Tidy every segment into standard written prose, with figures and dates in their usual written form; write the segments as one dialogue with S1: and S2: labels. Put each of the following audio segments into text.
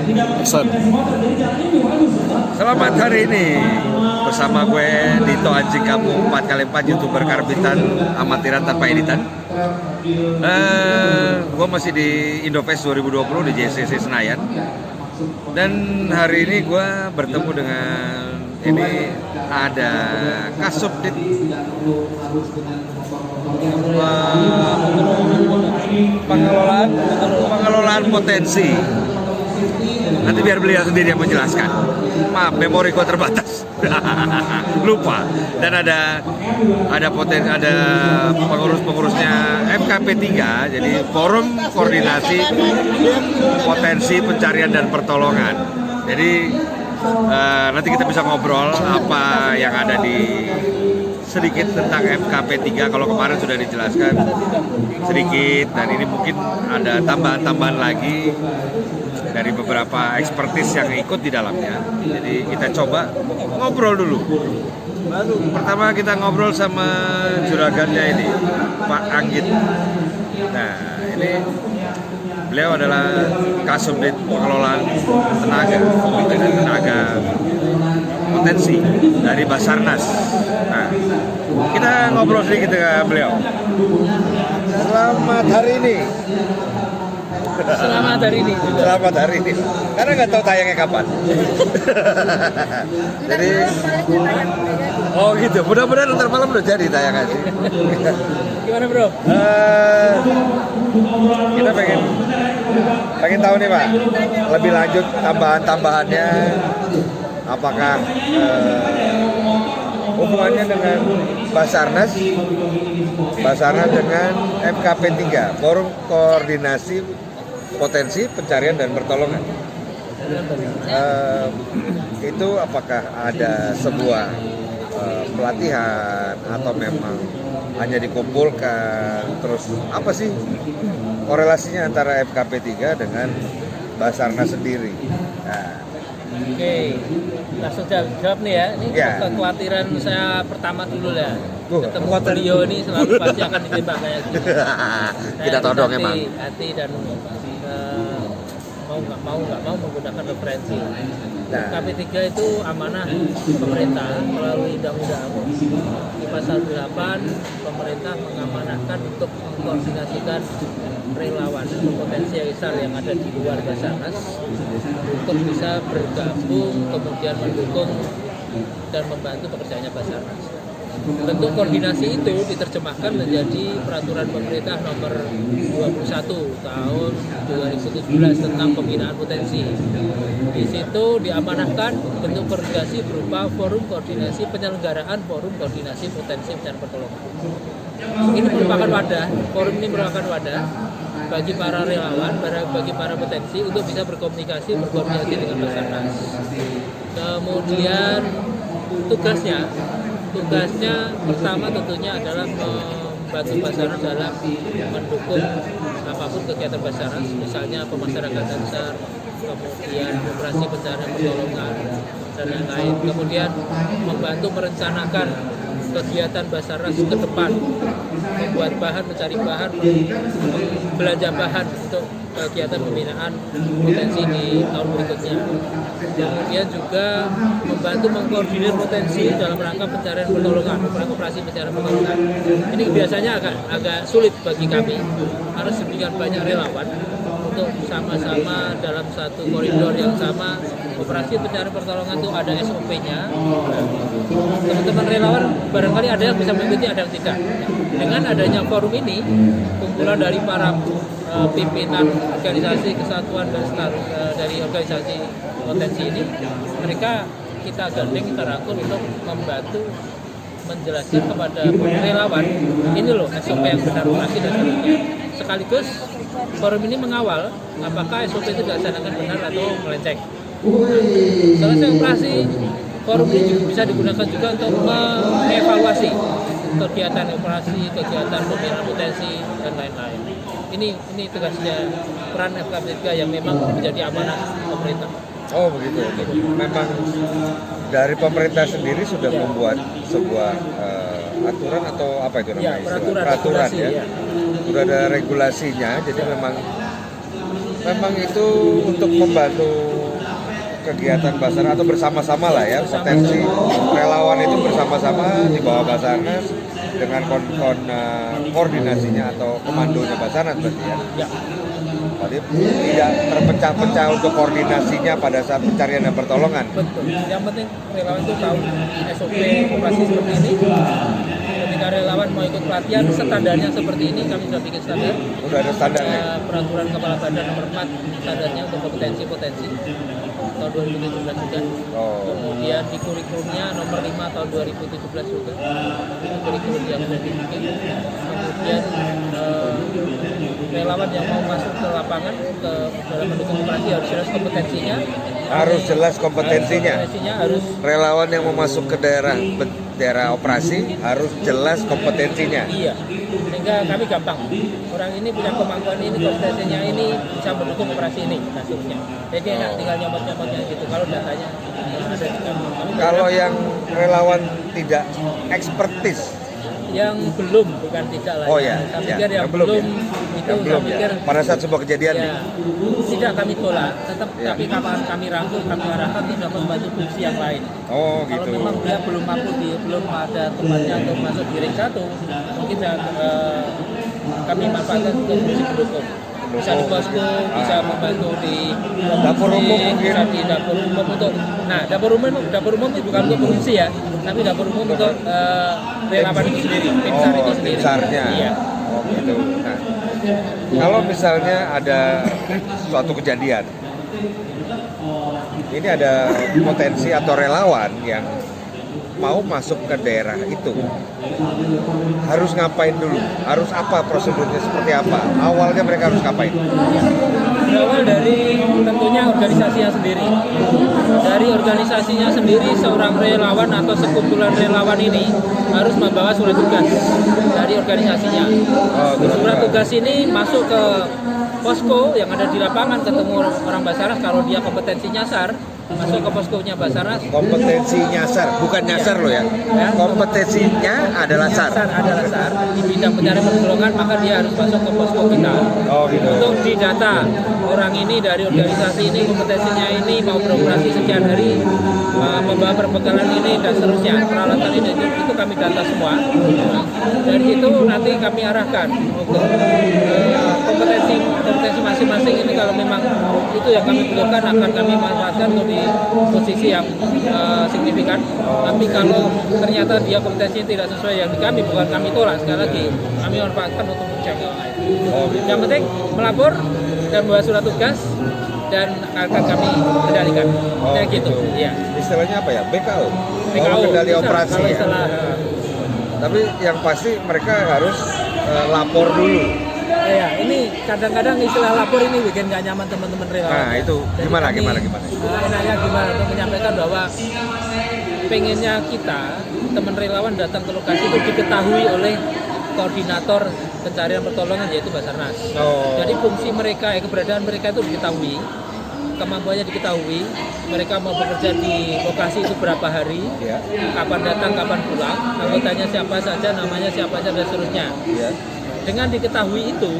S1: Pesan.
S2: Selamat hari ini bersama gue Dito Anjing Kamu 4x4 YouTuber karbitan amatiran tanpa editan. Gue masih di Indofest 2020 di JCC Senayan. Dan hari ini gue bertemu dengan ini ada Kasubdit pengelolaan potensi. Nanti biar beliau sendiri yang menjelaskan. Maaf, memori gua terbatas. Lupa. Dan ada pengurus-pengurusnya FKP 3, jadi Forum Koordinasi Potensi Pencarian dan Pertolongan. Jadi nanti kita bisa ngobrol apa yang ada di sedikit tentang FKP 3. Kalau kemarin sudah dijelaskan sedikit, dan ini mungkin ada tambahan-tambahan lagi dari beberapa ekspertis yang ikut di dalamnya. Jadi kita coba ngobrol dulu. Pertama kita ngobrol sama juragannya ini, Pak Anggit. Nah, ini beliau adalah Kasubdit Pengelolaan Tenaga Potensi dari Basarnas. Nah, kita ngobrol sedikit dengan beliau. Selamat hari ini.
S3: Selamat hari ini.
S2: Selamat hari ini. Karena nggak tahu tayangnya kapan. Jadi, oh gitu. Mudah-mudahan ntar malam udah jadi tayangan sih.
S3: Gimana bro?
S2: Kita pengen tahu nih Pak, lebih lanjut tambahannya, apakah hubungannya dengan Basarnas dengan FKP 3, Forum Koordinasi Potensi Pencarian dan Pertolongan. Itu apakah ada sebuah pelatihan atau memang hanya dikumpulkan? Terus apa sih korelasinya antara FKP 3 dengan Basarnas sendiri? Nah.
S3: Oke, langsung jawab nih ya. Ini kekhawatiran saya pertama dulu lah. Ketemu beliau ini selalu pasti akan ditembak kayak gitu.
S2: Kita todong emang.
S3: Hati dan mau nggak mau menggunakan referensi. KP3 itu amanah pemerintah melalui undang-undang. Di pasal 8 pemerintah mengamanahkan untuk mengkoordinasikan relawan potensi besar yang ada di luar Basarnas untuk bisa bergabung, kemudian mendukung dan membantu pekerjaannya Basarnas. Bentuk koordinasi itu diterjemahkan menjadi peraturan pemerintah nomor 21 tahun 2017 tentang pembinaan potensi. Di situ diamanahkan bentuk koordinasi berupa forum koordinasi penyelenggaraan forum koordinasi potensi dan pertolongan. Ini merupakan wadah, forum ini merupakan wadah bagi para relawan, bagi para potensi untuk bisa berkomunikasi, berkoordinasi dengan Basarnas. Kemudian tugasnya pertama tentunya adalah membantu Basarnas dalam mendukung apapun kegiatan Basarnas, misalnya pemasyarakatan dasar, kemudian operasi pencarian pertolongan dan yang lain. Kemudian membantu merencanakan kegiatan Basarnas ke depan, membuat bahan, mencari bahan, belanja bahan untuk kegiatan pembinaan potensi di tahun berikutnya. Kemudian juga membantu mengkoordinir potensi dalam rangka pencarian pertolongan, operasi pencarian pertolongan. Ini biasanya agak sulit bagi kami karena sedemikian banyak relawan untuk sama-sama dalam satu koridor yang sama. Operasi pencarian pertolongan itu ada SOP-nya. Teman-teman relawan barangkali ada yang bisa mengikuti, ada yang tidak. Dengan adanya forum ini, kumpulan dari para pimpinan organisasi kesatuan dan dari organisasi potensi ini, mereka kita gandeng, kita rangkul untuk membantu menjelaskan kepada relawan ini loh SOP yang benar operasi dan seterusnya. Sekaligus forum ini mengawal apakah SOP itu dilaksanakan benar atau melenceng. Selesai operasi, forum ini juga bisa digunakan juga untuk mengevaluasi kegiatan operasi, kegiatan pembinaan potensi dan lain-lain. Ini tugasnya peran FKP 3 yang memang menjadi amanah pemerintah.
S2: Oh begitu. Memang dari pemerintah sendiri sudah membuat sebuah aturan atau apa itu namanya?
S3: Ya, peraturan ya.
S2: Sudah ada regulasinya, jadi memang itu untuk membantu kegiatan Basarnas atau bersama-sama lah ya, potensi relawan itu bersama-sama di bawah Basarnas dengan koordinasinya atau komandonya Basarnas berarti ya.
S3: Ya.
S2: Jadi tidak terpecah-pecah untuk koordinasinya pada saat pencarian dan pertolongan.
S3: Betul. Yang penting relawan itu tahu SOP operasi seperti ini. Ketika relawan mau ikut pelatihan, standarnya seperti ini, kami sudah bikin standar.
S2: Udah ada standarnya.
S3: Peraturan Kepala Badan nomor 4 standarnya untuk kompetensi-potensi tahun 2017 juga. Kemudian di kurikulumnya nomor 5 tahun 2017 juga. Kurikulum yang sudah dibikin. Kemudian relawan yang mau masuk ke lapangan ke dalam mendukung operasi harus jelas kompetensinya.
S2: Harus jelas kompetensinya.
S3: Harus
S2: relawan yang mau masuk ke daerah operasi harus jelas kompetensinya.
S3: Iya. Sehingga kami gampang. Orang ini punya kemampuan ini, kompetensinya ini bisa mendukung operasi ini, hasilnya. Jadi enak tinggal nyomot-nyomotnya gitu. Kalau datanya ada di kami.
S2: Kalau yang relawan tidak ekspertis,
S3: yang belum, bukan tidak lah.
S2: Oh ya,
S3: saya
S2: ya,
S3: pikir yang belum itu
S2: yang belum,
S3: saya pikir
S2: ya. Pada saat sebuah kejadian
S3: ya, tidak kami tolak, tetap tapi kapan kami rangkul, kami arahkan itu dapat membantu fungsi yang lain.
S2: Oh
S3: Kalau
S2: gitu.
S3: memang dia belum mampu belum ada tempatnya untuk masuk di ring 1, mungkin kami manfaatkan untuk fungsi pendukung. Bisa di posko, bisa membantu di
S2: dapur umum mungkin.
S3: Bisa di dapur umum untuk. Nah, dapur umum itu bukan untuk fungsi ya, tapi dapur umum untuk relawan itu sendiri, tim SAR itu sendiri.
S2: Tim SAR-nya.
S3: Iya.
S2: Oh gitu. Nah, kalau misalnya ada suatu kejadian, ini ada potensi atau relawan yang mau masuk ke daerah itu, harus ngapain dulu? Harus apa prosedurnya, seperti apa? Awalnya mereka harus ngapain?
S3: Berawal dari tentunya organisasinya sendiri. Dari organisasinya sendiri, seorang relawan atau sekumpulan relawan ini harus membawa surat tugas dari organisasinya. Surat tugas ini masuk ke posko yang ada di lapangan, ketemu orang Basarnas. Kalau dia kompetensi nyasar, masuk ke poskonya Basarnas.
S2: Kompetensi nyasar, bukan nyasar loh ya. Kompetensinya adalah SAR.
S3: Nyasar adalah SAR. Di bidang pencarian pertolongan, maka dia harus masuk ke posko kita.
S2: Oh gitu.
S3: Untuk didata orang ini dari organisasi ini, kompetensinya ini, mau beroperasi sekian hari, membawa perbekalan ini dan seterusnya, peralatan ini itu kami data semua. Dari situ nanti kami arahkan untuk kompetensi masing-masing ini, kalau memang itu yang kami butuhkan akan kami manfaatkan untuk di posisi yang signifikan. Tapi kalau ternyata dia kompetensinya tidak sesuai yang di kami, bukan kami tolak, sekali lagi kami manfaatkan untuk menjaga lain. Yang penting melapor dan membawa surat tugas dan akan kami kendalikan. Kayak gitu. Iya.
S2: Istilahnya apa ya? BKO.
S3: BKO
S2: Kendali
S3: bisa,
S2: operasi
S3: kalau
S2: ya.
S3: istilah,
S2: Tapi yang pasti mereka harus lapor dulu.
S3: ya, ini kadang-kadang istilah lapor ini bikin gak nyaman teman-teman relawan.
S2: Nah, itu gimana?
S3: Enaknya gimana untuk menyampaikan bahwa pengennya kita, teman relawan datang ke lokasi itu diketahui oleh koordinator pencarian pertolongan, yaitu Basarnas. Jadi fungsi mereka, keberadaan mereka itu diketahui, kemampuannya diketahui, mereka mau bekerja di lokasi itu berapa hari, kapan datang, kapan pulang, anggotanya siapa saja, namanya siapa saja, dan seterusnya. Dengan diketahui itu,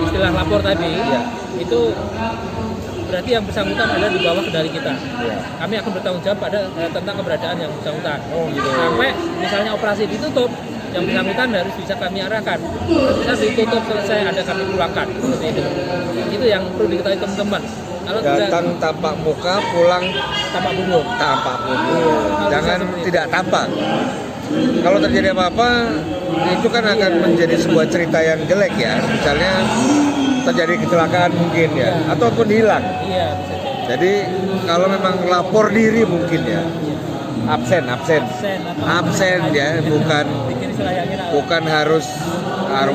S3: istilah lapor tadi, itu berarti yang bersangkutan ada di bawah kendali kita. Kami akan bertanggung jawab tentang keberadaan yang bersangkutan. Sampai misalnya operasi ditutup, yang bersangkutan harus bisa kami arahkan. Bisa ditutup selesai, ada kami pulangkan. Seperti itu. Itu yang perlu diketahui teman-teman. Kalau
S2: datang tampak muka, pulang
S3: tampak punggung.
S2: Jangan tidak tampak. Kalau terjadi apa-apa, itu kan akan menjadi sebuah cerita yang jelek ya. Misalnya terjadi kecelakaan mungkin ya, ataupun hilang.
S3: Iya, bisa
S2: jadi kalau memang lapor diri mungkin ya, absen ya, bukan harus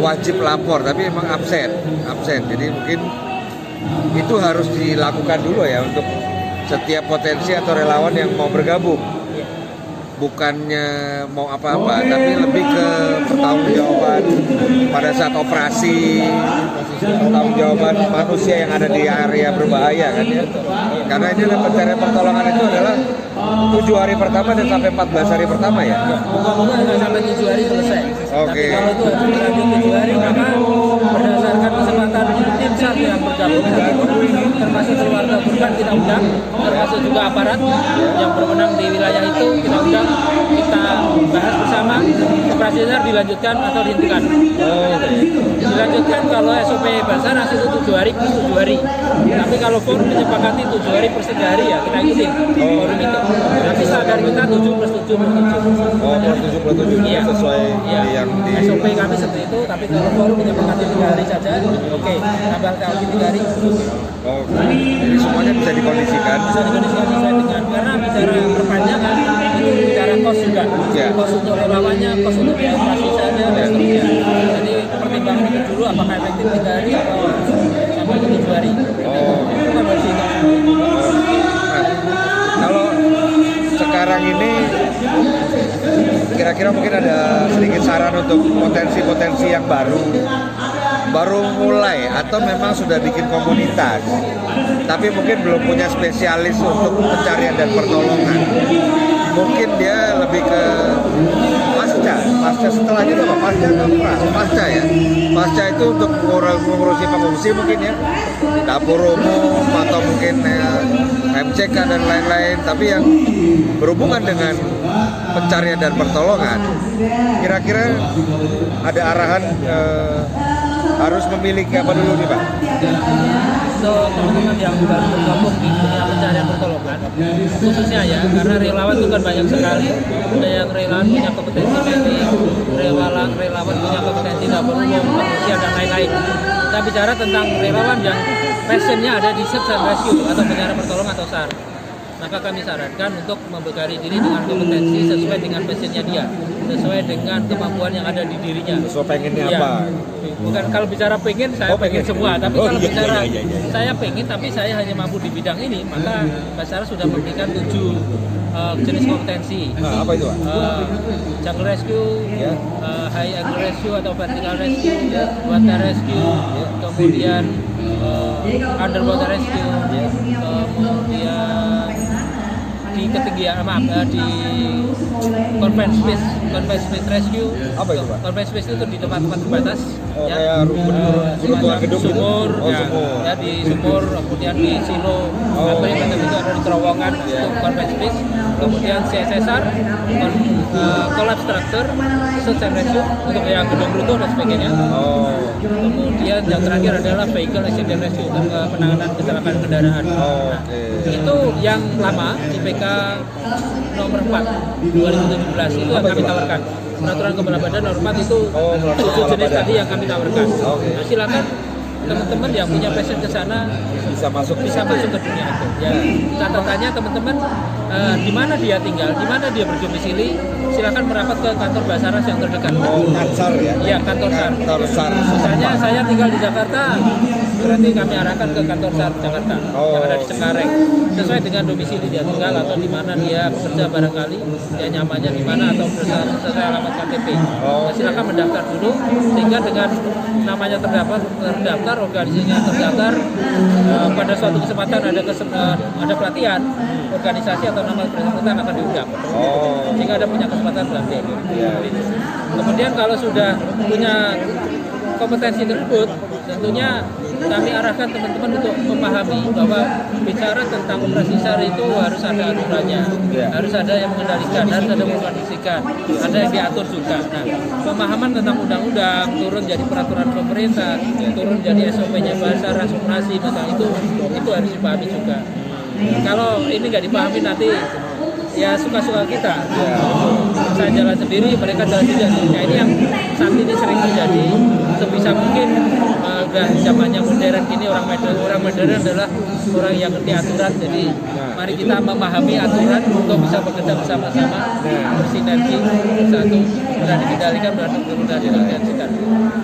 S2: wajib lapor, tapi memang absen. Jadi mungkin itu harus dilakukan dulu ya untuk setiap potensi atau relawan yang mau bergabung. Bukannya mau apa-apa, tapi lebih ke pertanggungjawaban pada saat operasi, pertanggungjawaban manusia yang ada di area berbahaya kan ya. Karena ini adalah pencarian pertolongan itu adalah 7 hari pertama dan sampai 14 hari pertama ya.
S3: Pokoknya sampai 7 hari selesai.
S2: Oke.
S3: Tapi kalau itu lanjut 7 hari, maka berdasarkan kesempatan tim SAR yang bergabung, termasuk keluarga korban kita undang, termasuk termasuk juga aparat yang berwenang di wilayah itu kita undang, kita bahas bersama operasi sesar dilanjutkan atau dihentikan. Dilanjutkan kalau SOP Basarnas itu 7 hari plus 7 hari. Tapi kalau forum menyepakati 7 hari plus 3 hari ya kita ikutin forum itu. Tapi standar kita 7 plus 7 plus 7.
S2: Oh, plus 7 plus 7
S3: Iya.
S2: sesuai
S3: Iya.
S2: yang di
S3: SOP kami seperti itu, tapi kalau forum menyepakati 3 hari saja, oke, tambah lagi 3 hari.
S2: Oh, jadi semuanya bisa dikondisikan.
S3: Bisa dikondisikan sesuai dengan, karena bicara perpanjangan itu bicara kos juga.
S2: Ya.
S3: Kos untuk relawannya, kos untuk biaya operasi saja dan seterusnya. Jadi pertimbangan itu dulu apakah efektif 3 hari atau sampai 7 hari.
S2: Oh.
S3: Itu kan harus dihitung.
S2: Nah, kalau sekarang ini kira-kira mungkin ada sedikit saran untuk potensi-potensi yang baru mulai atau memang sudah bikin komunitas tapi mungkin belum punya spesialis untuk pencarian dan pertolongan, mungkin dia lebih ke pasca setelahnya itu apa? Pasca ya, pasca itu untuk mengurusi pengungsi mungkin ya, dapur umum atau mungkin MCK dan lain-lain, tapi yang berhubungan dengan pencarian dan pertolongan, kira-kira ada arahan harus memiliki apa dulu nih Pak?
S3: Untuk teman-teman yang baru bergabung di dunia pencarian pertolongan, khususnya ya, karena relawan itu kan banyak sekali. Ada yang relawan punya kompetensi medis, relawan punya kompetensi dapur umum, pengungsian dan lain-lain. Kita bicara tentang relawan yang passionnya ada di search and rescue atau pencarian pertolongan atau SAR. Maka kami sarankan untuk membekali diri dengan kompetensi sesuai dengan passionnya dia, sesuai dengan kemampuan yang ada di dirinya.
S2: Sesuai pengennya
S3: Ya.
S2: apa?
S3: Bukan kalau bicara pengen, saya pengen semua. Tapi kalau
S2: iya,
S3: bicara
S2: iya.
S3: saya pengen, tapi saya hanya mampu di bidang ini, maka Basarnas sudah memberikan 7 jenis kompetensi.
S2: Nah, apa itu Pak?
S3: Jungle rescue,
S2: Ya.
S3: high angle rescue atau vertical rescue, water rescue, kemudian underwater rescue, kemudian di ketinggian di confined space rescue.
S2: Apa itu Pak?
S3: Confined space itu di tempat-tempat terbatas.
S2: Oh,
S3: ya,
S2: kayak runtuhan gedung gitu?
S3: sumur,
S2: Oh,
S3: ya,
S2: sumur.
S3: ya di sumur, kemudian di silo, atau yang itu ada di terowongan, itu confined space. Kemudian CSSR, collapse structure, search and rescue untuk yang gedung runtuh dan sebagainya.
S2: Oh.
S3: Kemudian yang terakhir adalah vehicle accident rescue untuk penanganan kecelakaan kendaraan.
S2: Oh,
S3: Nah,
S2: oke.
S3: itu yang lama IPK nomor 4 2017 itu yang kami tawarkan. Peraturan Kepala Badan nomor 4 itu
S2: Peraturan
S3: 7
S2: Kepala
S3: jenis
S2: Badan.
S3: tadi yang kami tawarkan.
S2: Oke.
S3: Nah, silakan teman-teman yang punya passion ke sana
S2: Bisa masuk
S3: bisa masuk ke dunia itu. Ya, catatannya teman-teman di mana dia tinggal, di mana dia berdomisili, silakan merapat ke kantor Basarnas yang terdekat.
S2: Oh, Kansar ya?
S3: Iya, kantor SAR.
S2: Kantor SAR.
S3: Misalnya saya tinggal di Jakarta, berarti kami arahkan ke kantor SAR Jakarta yang ada di Cengkareng. Sesuai dengan domisili dia tinggal atau di mana dia bekerja barangkali, dia nyamannya di mana atau sesuai alamat KTP. Nah, silakan mendaftar dulu sehingga dengan namanya terdaftar, organisasinya terdaftar, pada suatu kesempatan ada pelatihan organisasi atau nama bersangkutan akan diundang. Sehingga ada punya kesempatan berlatih. Kemudian kalau sudah punya kompetensi tersebut, tentunya kami arahkan teman-teman untuk memahami bahwa bicara tentang operasi SAR itu harus ada aturannya, harus ada yang mengendalikan, harus ada yang mengkondisikan, ada yang diatur juga. Nah, pemahaman tentang undang-undang turun jadi peraturan pemerintah, turun jadi SOP-nya Basarnas operasi, misalnya itu harus dipahami juga. Kalau ini nggak dipahami nanti ya suka-suka kita. Saya jalan sendiri, mereka jalan sendiri. Nah, ini yang saat ini sering terjadi. Sebisa mungkin udah zamannya modern gini, orang modern adalah orang yang ngerti aturan. Jadi mari kita memahami aturan untuk bisa bekerja bersama-sama, bersinergi satu, mudah dikendalikan, mudah dikoordinasikan.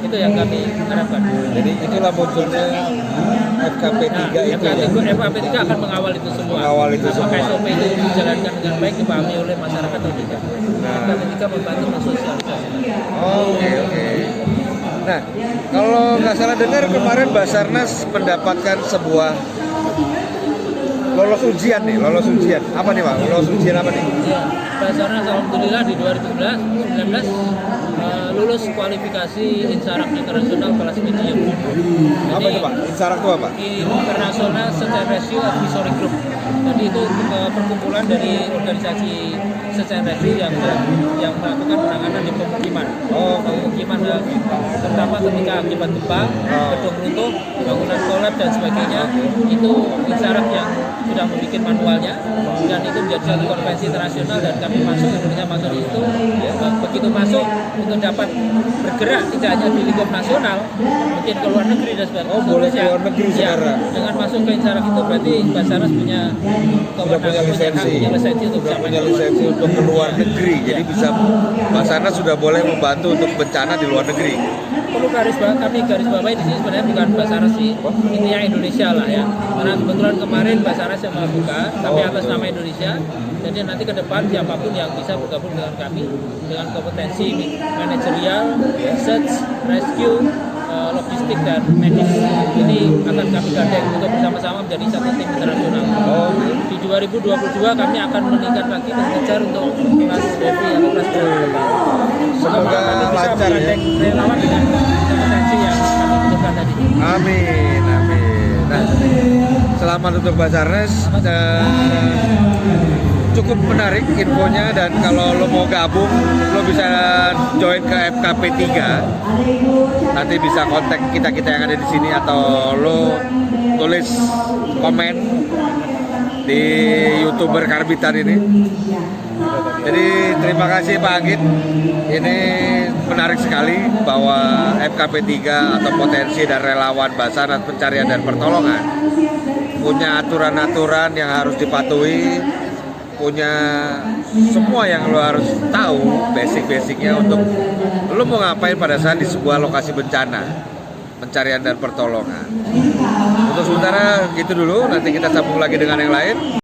S3: Itu yang kami harapkan.
S2: Jadi itulah munculnya FKP 3 itu ya?
S3: FKP 3 akan mengawal itu semua. Apakah SOP itu dijalankan dengan baik, dipahami oleh masyarakat atau tidak. FKP 3 membantu mensosialisasikan.
S2: Oke. Nah, kalau nggak salah dengar kemarin Basarnas mendapatkan sebuah lolos ujian. Apa nih Pak? Lolos ujian apa nih?
S3: Ya, Basarnas alhamdulillah di 2019 lulus kualifikasi Insarak Internasional kelas medium.
S2: Apa itu Pak? Insarak itu apa?
S3: International Search and Rescue Advisory Group. Jadi itu perkumpulan dari organisasi search and rescue yang melakukan penanganan di pemukiman. Pemukiman terutama ketika akibat gempa, gedung runtuh, bangunan kolab dan sebagainya. Itu Insaraf yang sudah membuat manualnya dan itu menjadi satu konvensi internasional dan kami masuk, Indonesia masuk di situ. Begitu masuk untuk dapat bergerak tidak hanya di lingkup nasional, mungkin ke luar negeri dan sebagainya.
S1: Boleh ke luar negeri sekarang.
S3: Dengan masuk ke Insaraf itu berarti Basarnas punya
S1: punya lisensi
S3: untuk
S1: ke luar negeri. Jadi bisa Basarnas sudah boleh membantu untuk bencana di luar negeri.
S3: Perlu garis bawahi di sini sebenarnya bukan Basarnas sih, intinya Indonesia lah ya. Karena kebetulan kemarin Basarnas yang melakukan, tapi atas nama Indonesia. Jadi nanti ke depan siapapun yang bisa bergabung dengan kami dengan kompetensi manajerial, search, rescue, logistik dan medis ini akan kami gandeng untuk bersama-sama menjadi satu tim internasional. Di 2022 kami akan meningkat lagi mengejar untuk kelas heavy atau kelas berat.
S1: Semoga lancar ya.
S3: Relawan dengan kompetensi yang kami butuhkan tadi.
S2: Amin, amin. Nah, selamat untuk Basarnas. Cukup menarik infonya, dan kalau lo mau gabung, lo bisa join ke FKP 3. Nanti bisa kontak kita yang ada di sini atau lo tulis komen di YouTuber Karbitan ini. Jadi terima kasih Pak Agit. Ini menarik sekali bahwa FKP 3 atau potensi dan relawan Basarnas pencarian dan pertolongan punya aturan-aturan yang harus dipatuhi, punya semua yang lo harus tahu basic-basicnya untuk lo mau ngapain pada saat di sebuah lokasi bencana pencarian dan pertolongan. Untuk sementara gitu dulu, nanti kita sambung lagi dengan yang lain.